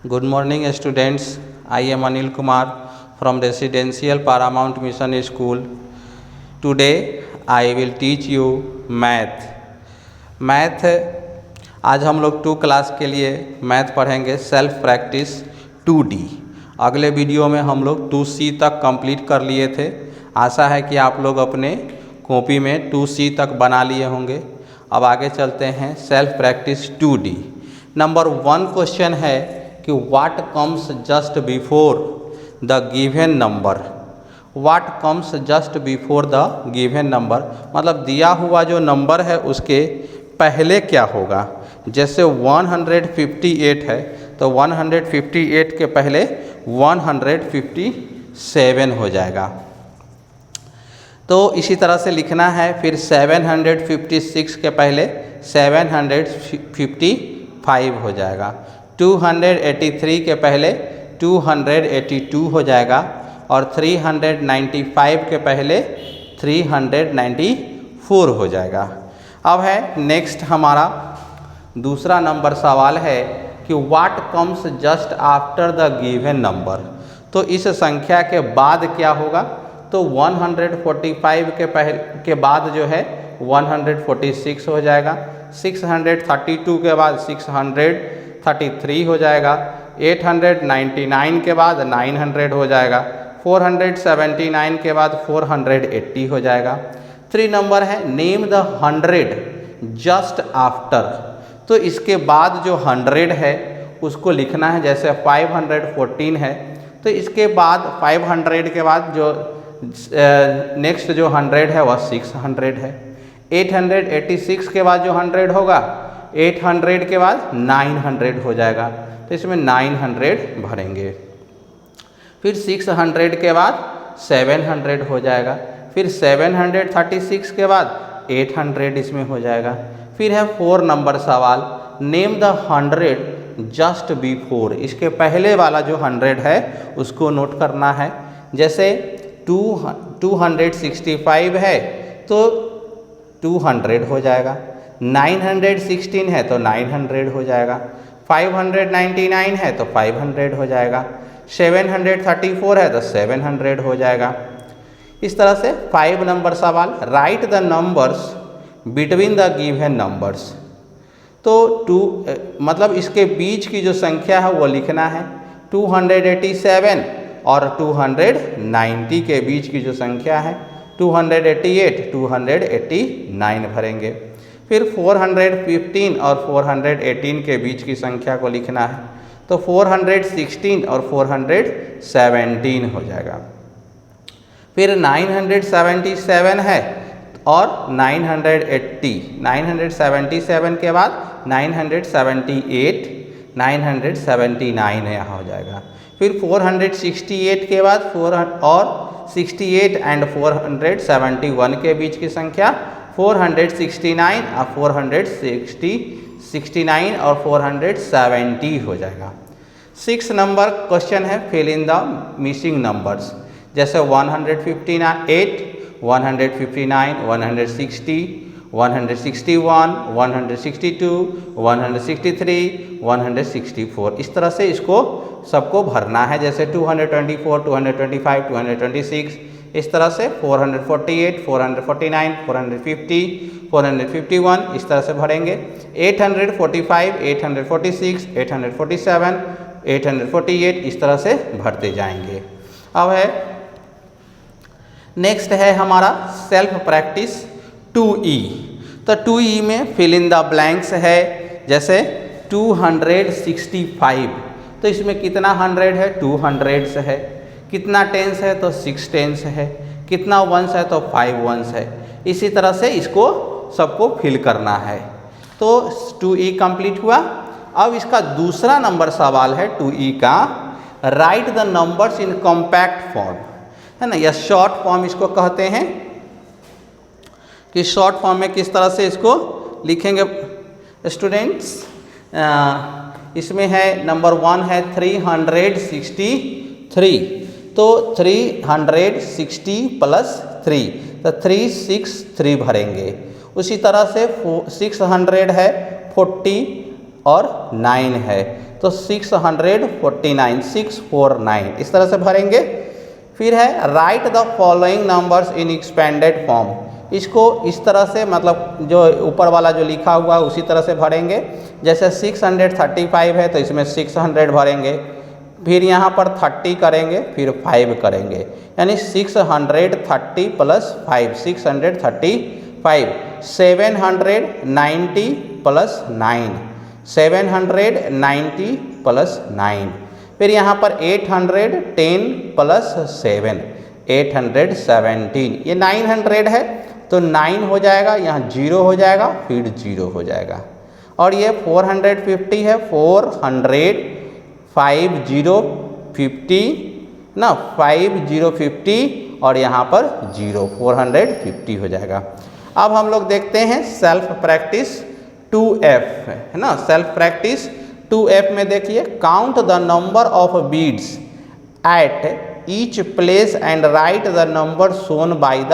Good morning students. I am Anil Kumar from Residential Paramount Mission School. Today I will teach you math. Math आज हम लोग 2 class के लिए math पढ़ेंगे self practice 2D। अगले video में हम लोग 2C तक कंप्लीट कर लिए थे। आशा है कि आप लोग अपने कॉपी में 2C तक बना लिए होंगे। अब आगे चलते हैं self practice 2D। Number 1 question है कि what comes just before the given number. What comes just before the given number मतलब दिया हुआ जो नंबर है उसके पहले क्या होगा। जैसे 158 है तो 158 के पहले 157 हो जाएगा। तो इसी तरह से लिखना है। फिर 756 के पहले 755 हो जाएगा। 283 के पहले 282 हो जाएगा और 395 के पहले 394 हो जाएगा। अब है नेक्स्ट हमारा दूसरा नंबर सवाल है कि what comes just after the given number. तो इस संख्या के बाद क्या होगा। तो 145 के बाद जो है 146 हो जाएगा। 632 के बाद 633 हो जाएगा। 899 के बाद 900 हो जाएगा। 479 के बाद 480 हो जाएगा। 3 नंबर है नेम द 100 जस्ट आफ्टर। तो इसके बाद जो 100 है उसको लिखना है। जैसे 514 है तो इसके बाद 500 के बाद जो नेक्स्ट जो 100 है वह 600 है। 886 के बाद जो 100 होगा 800 के बाद 900 हो जाएगा। तो इसमें 900 भरेंगे। फिर 600 के बाद 700 हो जाएगा। फिर 736 के बाद 800 इसमें हो जाएगा। फिर है 4 नंबर सवाल नेम द 100 जस्ट बिफोर। इसके पहले वाला जो 100 है उसको नोट करना है। जैसे 265 है तो 200 हो जाएगा। 916 है तो 900 हो जाएगा। 599 है तो 500 हो जाएगा। 734 है तो 700 हो जाएगा। इस तरह से 5 नंबर सवाल right the numbers between the given numbers. तो मतलब इसके बीच की जो संख्या है वो लिखना है। 287 और 290 के बीच की जो संख्या है 288 289 भरेंगे। फिर 415 और 418 के बीच की संख्या को लिखना है। तो 416 और 417 हो जाएगा। फिर 977 है और 977 के बाद 978 979 यहाँ हो जाएगा। फिर 468 के बाद 68 एंड 471 के बीच की संख्या 469 और 469 और 470 हो जाएगा। 6 नंबर क्वेश्चन है fill in the missing numbers. जैसे 158 159 160 161 162 163 164 इस तरह से इसको सबको भरना है। जैसे 224 225 226 इस तरह से 448 449 450 451 इस तरह से भरेंगे। 845 846 847 848 इस तरह से भरते जाएंगे। अब है नेक्स्ट है हमारा सेल्फ प्रैक्टिस 2E। तो 2E में फिल इन द ब्लैंक्स है। जैसे 265 तो इसमें कितना 100 है 200 है। कितना टेंस है तो 6 टेंस है। कितना वंस है तो 5 वंस है। इसी तरह से इसको सबको फिल करना है। तो 2E कंप्लीट हुआ। अब इसका दूसरा नंबर सवाल है 2E का right the numbers in compact form है ना, या शॉर्ट फॉर्म इसको कहते हैं। कि शॉर्ट फॉर्म में किस तरह से इसको लिखेंगे स्टूडेंट्स। इसमें है नंबर 1 है 363। तो 360 प्लस 3 तो 363 भरेंगे। उसी तरह से 600 है 40 और 9 है तो 649 649 इस तरह से भरेंगे। फिर है right the following numbers in expanded form. इसको इस तरह से मतलब जो ऊपर वाला जो लिखा हुआ है उसी तरह से भरेंगे। जैसे 635 है तो इसमें 600 भरेंगे, फिर यहाँ पर 30 करेंगे, फिर 5 करेंगे, यानी 630 प्लस 5 635, 790 प्लस 9 790 प्लस 9, फिर यहाँ पर 810 प्लस 7 817, ये 900 है तो 9 हो जाएगा, यहाँ 0 हो जाएगा, फिर 0 हो जाएगा। और ये 450 है, 400 5050 ना 5050 और यहाँ पर 0 450 हो जाएगा। अब हम लोग देखते हैं सेल्फ प्रैक्टिस 2F है ना। सेल्फ प्रैक्टिस 2F में देखिए, count the number of beads at each place and right the number shown by the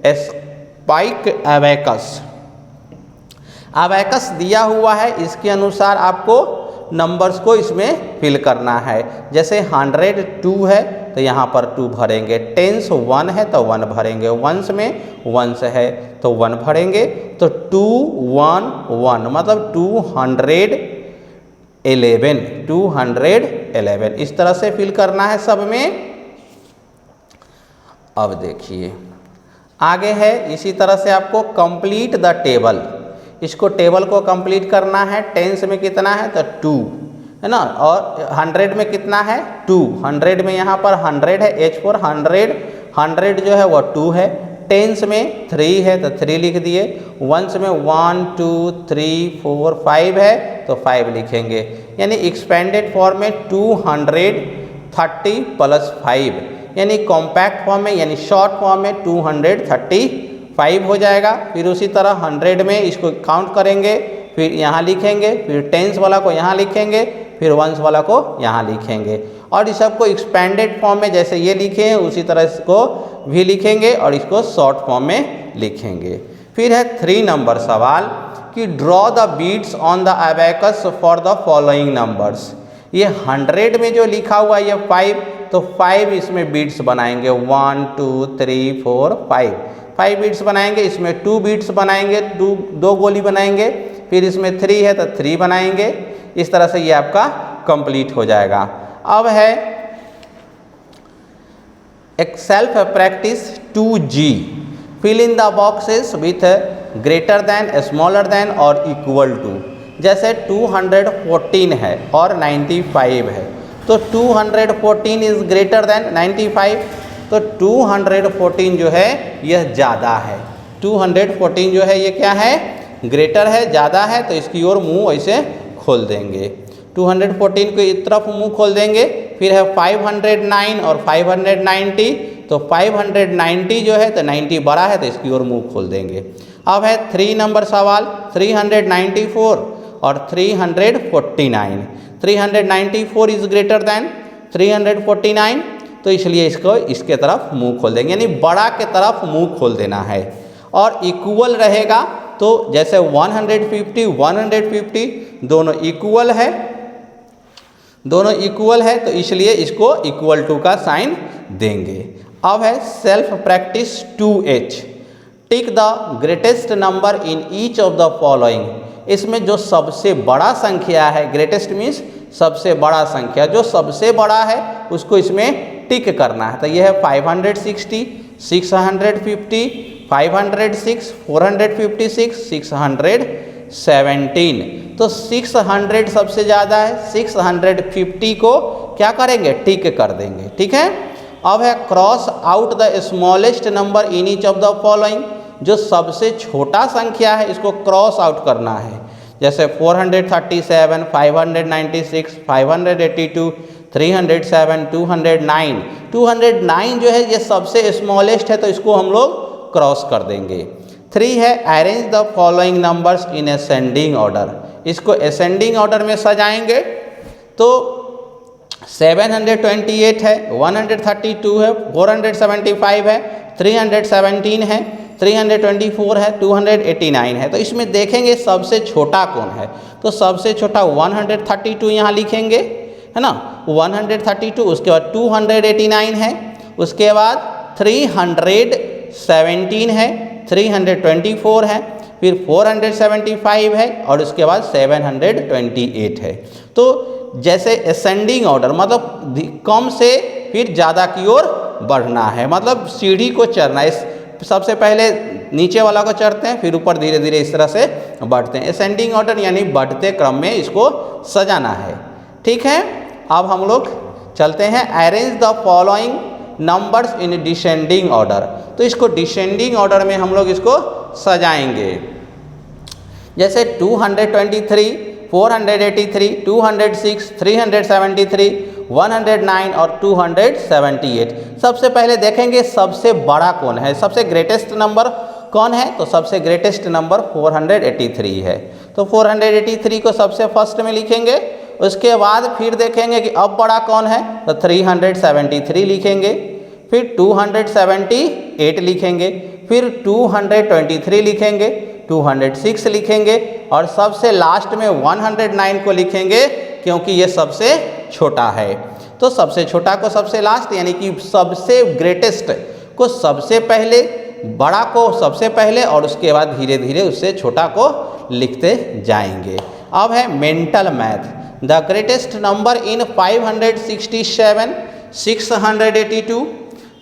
spike abacus. Abacus दिया हुआ है, इसके अनुसार आपको नंबर्स को इसमें फिल करना है। जैसे 102 है तो यहाँ पर 2 भरेंगे, टेंस 1 है तो 1 भरेंगे, वंस में 1 है तो 1 भरेंगे, तो 2 1 1 मतलब 211 इस तरह से फिल करना है सब में। अब देखिए आगे है, इसी तरह से आपको कंप्लीट द टेबल, इसको टेबल को कंप्लीट करना है। टेंस में कितना है तो 2 है ना, और 100 में कितना है 2, 100 में यहाँ पर 100 है, H4 100 जो है वो 2 है, टेंस में 3 है तो 3 लिख दिए, वंस में 1 2 3 4 5 है तो 5 लिखेंगे, यानी एक्सपेंडेड फॉर्म में 230 प्लस 5, यानी कॉम्पैक्ट फॉर्म में यानी शॉर्ट फॉर्म में 235 हो जाएगा। फिर उसी तरह 100 में इसको काउंट करेंगे, फिर यहाँ लिखेंगे, फिर टेंस वाला को यहाँ लिखेंगे, फिर वंस वाला को यहाँ लिखेंगे, और इस सबको एक्सपेंडेड फॉर्म में जैसे ये लिखे हैं उसी तरह इसको भी लिखेंगे और इसको शॉर्ट फॉर्म में लिखेंगे। फिर है 3 नंबर सवाल कि draw the beads on the abacus for the following numbers. ये 100 में जो लिखा हुआ है ये 5, तो 5 इसमें बीट्स बनाएंगे, 1 2 3 4 5 बीट्स बनाएंगे, इसमें 2 बीट्स बनाएंगे, 2 गोली बनाएंगे, फिर इसमें 3 है तो 3 बनाएंगे। इस तरह से ये आपका कंप्लीट हो जाएगा। अब है एक self practice 2G, fill in the boxes with greater than, smaller than और इक्वल टू। जैसे 214 है और 95 है, तो 214 इज ग्रेटर देन 95, तो 214 जो है यह ज़्यादा है, 214 जो है ये क्या है ग्रेटर है, ज़्यादा है, तो इसकी ओर मुंह ऐसे खोल देंगे, 214 को इस तरफ मुंह खोल देंगे। फिर है 509 और 590, तो 590 जो है तो 90 बड़ा है तो इसकी ओर मुंह खोल देंगे। अब है 3 नंबर सवाल 394 और 349, 394 इज ग्रेटर देन 349, तो इसलिए इसको इसके तरफ मुंह खोल देंगे, यानी बड़ा के तरफ मुंह खोल देना है। और इक्वल रहेगा तो जैसे 150 150 दोनों इक्वल है, दोनों इक्वल है तो इसलिए इसको इक्वल टू का साइन देंगे। अब है self practice 2H, tick the greatest number in each of the following. इसमें जो सबसे बड़ा संख्या है, ग्रेटेस्ट मीन्स सबसे बड़ा संख्या, जो सबसे बड़ा है उसको इसमें टिक करना है। तो यह है 560 650 506 456 617, तो 600 सबसे ज़्यादा है, 650 को क्या करेंगे टिक कर देंगे, ठीक है। अब है cross out the smallest number in each of the following, जो सबसे छोटा संख्या है इसको क्रॉस आउट करना है। जैसे 437 596 582 307 209, 209 जो है ये सबसे स्मॉलेस्ट है तो इसको हम लोग क्रॉस कर देंगे। 3 है arrange the following numbers in ascending order, इसको असेंडिंग ऑर्डर में सजाएंगे। तो 728 है, 132 है, 475 है, 317 है, 324 है, 289 है। तो इसमें देखेंगे सबसे छोटा कौन है, तो सबसे छोटा 132 यहाँ लिखेंगे, है ना, 132। उसके बाद 289 है, उसके बाद 317 है, 324 है, फिर 475 है और उसके बाद 728 है। तो जैसे असेंडिंग ऑर्डर मतलब कम से फिर ज़्यादा की ओर बढ़ना है, मतलब सीढ़ी को चढ़ना है। सबसे पहले नीचे वाला को चढ़ते हैं, फिर ऊपर धीरे धीरे इस तरह से बढ़ते हैं। असेंडिंग ऑर्डर यानी बढ़ते क्रम में इसको सजाना है। ठीक है, अब हम लोग चलते हैं arrange the following numbers in descending order. तो इसको डिसेंडिंग ऑर्डर में हम लोग इसको सजाएंगे। जैसे 223, 483, 206, 373, 109 और 278। सबसे पहले देखेंगे सबसे बड़ा कौन है, सबसे ग्रेटेस्ट नंबर कौन है, तो सबसे ग्रेटेस्ट नंबर 483 है। तो 483 को सबसे फर्स्ट में लिखेंगे। उसके बाद फिर देखेंगे कि अब बड़ा कौन है, तो 373 लिखेंगे, फिर 278 लिखेंगे, फिर 223 लिखेंगे, 206 लिखेंगे और सबसे लास्ट में 109 को लिखेंगे क्योंकि ये सबसे छोटा है। तो सबसे छोटा को सबसे लास्ट यानी कि सबसे ग्रेटेस्ट को सबसे पहले, बड़ा को सबसे पहले और उसके बाद धीरे धीरे उससे छोटा को लिखते जाएंगे। अब है mental math. The greatest number in 567, 682,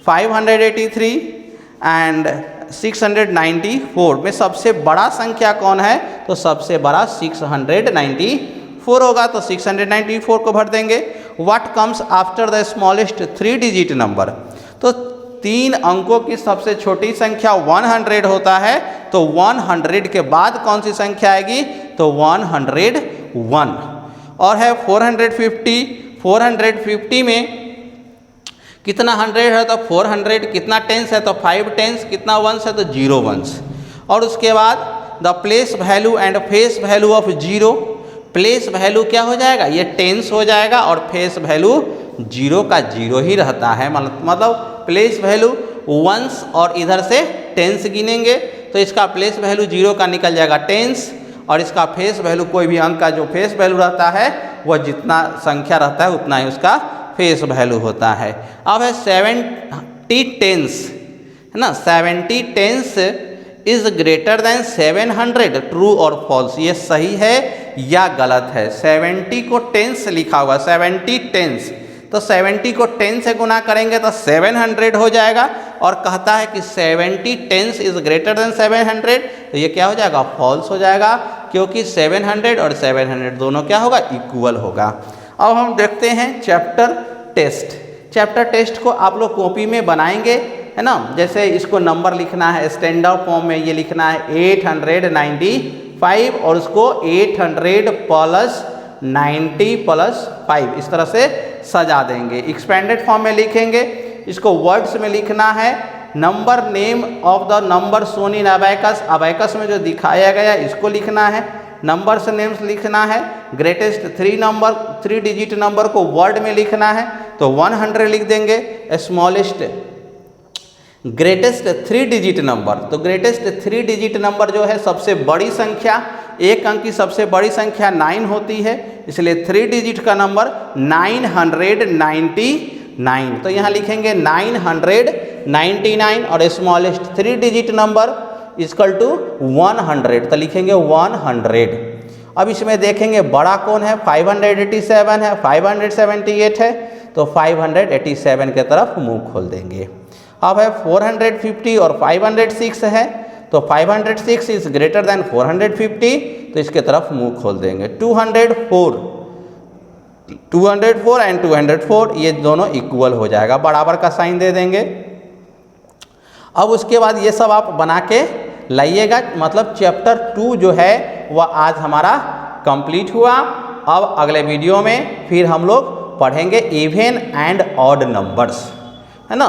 583 and 694 में सबसे बड़ा संख्या कौन है, तो सबसे बड़ा 694 होगा। तो 694 को भर देंगे। What comes after the smallest 3 digit number, तो 3 अंकों की सबसे छोटी संख्या 100 होता है। तो 100 के बाद कौन सी संख्या आएगी, तो 101। और है 450, 450 में कितना 100 है, तो 400 कितना टेंस है, तो 5 टेंस, कितना वंस है, तो 0 वंस। और उसके बाद the place value and face value of 0, place value क्या हो जाएगा, ये टेंस हो जाएगा और फेस वैल्यू 0 का 0 ही रहता है। मतलब प्लेस वैल्यू वंस और इधर से टेंस गिनेंगे तो इसका प्लेस वैल्यू 0 का निकल जाएगा टेंस, और इसका फेस वैल्यू कोई भी अंक का जो फेस वैल्यू रहता है वह जितना संख्या रहता है उतना ही उसका फेस वैल्यू होता है। अब है 70 टेंस, है ना, 70 tens is greater than 700, true और फॉल्स, ये सही है या गलत है। 70 को टेंस लिखा हुआ, 70 टेंस, तो 70 को 10 से गुना करेंगे तो 700 हो जाएगा। और कहता है कि 70 टेंस इज ग्रेटर देन 700, तो ये क्या हो जाएगा, फॉल्स हो जाएगा, क्योंकि 700 और 700 दोनों क्या होगा, इक्वल होगा। अब हम देखते हैं चैप्टर टेस्ट। चैप्टर टेस्ट को आप लोग कॉपी में बनाएंगे, है ना। जैसे इसको नंबर लिखना है स्टैंडर्ड फॉर्म में, ये लिखना है 895 और उसको 800 प्लस 90 प्लस 5 इस तरह से सजा देंगे। एक्सपेंडेड फॉर्म में लिखेंगे, इसको वर्ड्स में लिखना है। Number name of the number shown in abacus, abacus में जो दिखाया गया इसको लिखना है। नंबर्स नेम्स लिखना है। ग्रेटेस्ट 3 डिजिट नंबर को वर्ड में लिखना है, तो 100 लिख देंगे। स्मॉलेस्ट ग्रेटेस्ट 3 डिजिट नंबर, तो ग्रेटेस्ट 3 डिजिट नंबर जो है सबसे बड़ी संख्या, एक अंक की सबसे बड़ी संख्या 9 होती है, इसलिए 3 डिजिट का नंबर 999। तो यहाँ लिखेंगे 999 और smallest 3 digit number equal to 100, तो लिखेंगे 100। अब इसमें देखेंगे बड़ा कौन है, 587 है, 578 है, तो 587 के तरफ मुंह खोल देंगे। अब है 450 और 506 है, तो 506 इज ग्रेटर देन 450, तो इसके तरफ मुंह खोल देंगे। 204 एंड 204 ये दोनों इक्वल हो जाएगा, बराबर का साइन दे देंगे। अब उसके बाद ये सब आप बना के लाइएगा। मतलब चैप्टर 2 जो है वह आज हमारा कंप्लीट हुआ। अब अगले वीडियो में फिर हम लोग पढ़ेंगे इवन एंड ऑड नंबर्स, है ना।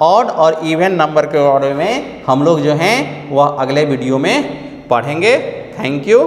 ऑड और इवन नंबर के बारे में हम लोग जो हैं वह अगले वीडियो में पढ़ेंगे। Thank you.